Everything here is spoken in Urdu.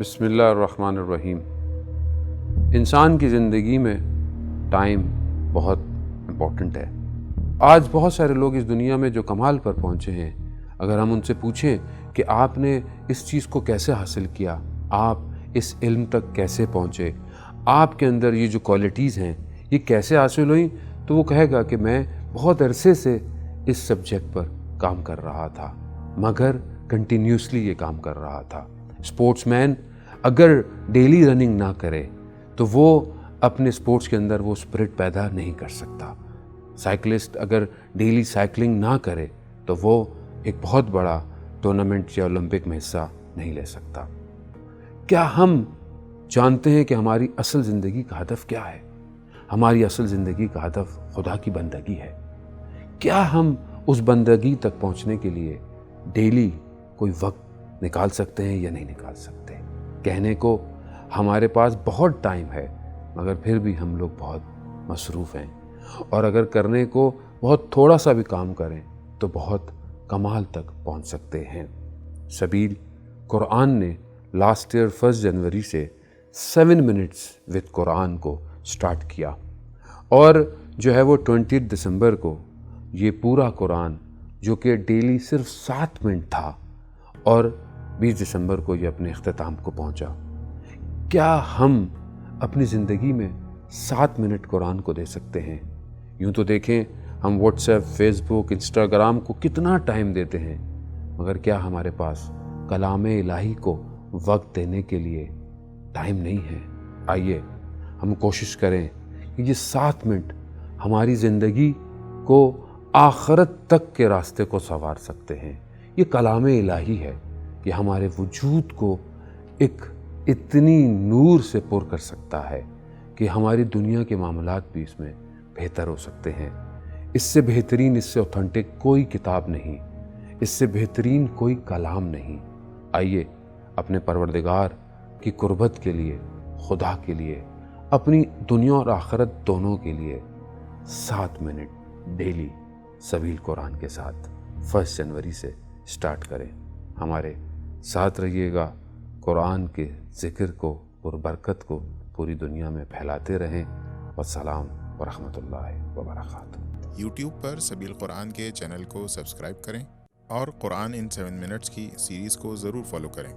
بسم اللہ الرحمن الرحیم۔ انسان کی زندگی میں ٹائم بہت امپورٹنٹ ہے۔ آج بہت سارے لوگ اس دنیا میں جو کمال پر پہنچے ہیں، اگر ہم ان سے پوچھیں کہ آپ نے اس چیز کو کیسے حاصل کیا، آپ اس علم تک کیسے پہنچے، آپ کے اندر یہ جو کوالٹیز ہیں یہ کیسے حاصل ہوئیں، تو وہ کہے گا کہ میں بہت عرصے سے اس سبجیکٹ پر کام کر رہا تھا، مگر کنٹینیوسلی یہ کام کر رہا تھا۔ اسپورٹس مین اگر ڈیلی رننگ نہ کرے تو وہ اپنے اسپورٹس کے اندر وہ اسپرٹ پیدا نہیں کر سکتا۔ سائیکلسٹ اگر ڈیلی سائیکلنگ نہ کرے تو وہ ایک بہت بڑا ٹورنامنٹ یا اولمپک میں حصہ نہیں لے سکتا۔ کیا ہم جانتے ہیں کہ ہماری اصل زندگی کا ہدف کیا ہے؟ ہماری اصل زندگی کا ہدف خدا کی بندگی ہے۔ کیا ہم اس بندگی تک پہنچنے کے لیے ڈیلی کوئی وقت نکال سکتے ہیں یا نہیں نکال سکتے؟ کہنے کو ہمارے پاس بہت ٹائم ہے، مگر پھر بھی ہم لوگ بہت مصروف ہیں، اور اگر کرنے کو بہت تھوڑا سا بھی کام کریں تو بہت کمال تک پہنچ سکتے ہیں۔ سبیل قرآن نے لاسٹ ایئر 1 جنوری سے 7 منٹس وتھ قرآن کو سٹارٹ کیا، اور جو ہے وہ 20 دسمبر کو یہ پورا قرآن جو کہ ڈیلی صرف 7 منٹ تھا، اور 20 دسمبر کو یہ اپنے اختتام کو پہنچا۔ کیا ہم اپنی زندگی میں 7 منٹ قرآن کو دے سکتے ہیں؟ یوں تو دیکھیں ہم واٹس ایپ، فیس بک، انسٹاگرام کو کتنا ٹائم دیتے ہیں، مگر کیا ہمارے پاس کلام الہی کو وقت دینے کے لیے ٹائم نہیں ہے؟ آئیے ہم کوشش کریں کہ یہ 7 منٹ ہماری زندگی کو آخرت تک کے راستے کو سنوار سکتے ہیں۔ یہ کلام الہی ہے، یہ ہمارے وجود کو ایک اتنی نور سے پر کر سکتا ہے کہ ہماری دنیا کے معاملات بھی اس میں بہتر ہو سکتے ہیں۔ اس سے بہترین، اس سے اوتھنٹک کوئی کتاب نہیں، اس سے بہترین کوئی کلام نہیں۔ آئیے اپنے پروردگار کی قربت کے لیے، خدا کے لیے، اپنی دنیا اور آخرت دونوں کے لیے 7 منٹ ڈیلی سبیل قرآن کے ساتھ 1 جنوری سے سٹارٹ کریں۔ ہمارے ساتھ رہیے گا، قرآن کے ذکر کو اور برکت کو پوری دنیا میں پھیلاتے رہیں۔ والسلام ورحمۃ اللہ وبرکاتہ۔ یوٹیوب پر سبیل قرآن کے چینل کو سبسکرائب کریں اور قرآن ان 7 منٹس کی سیریز کو ضرور فالو کریں۔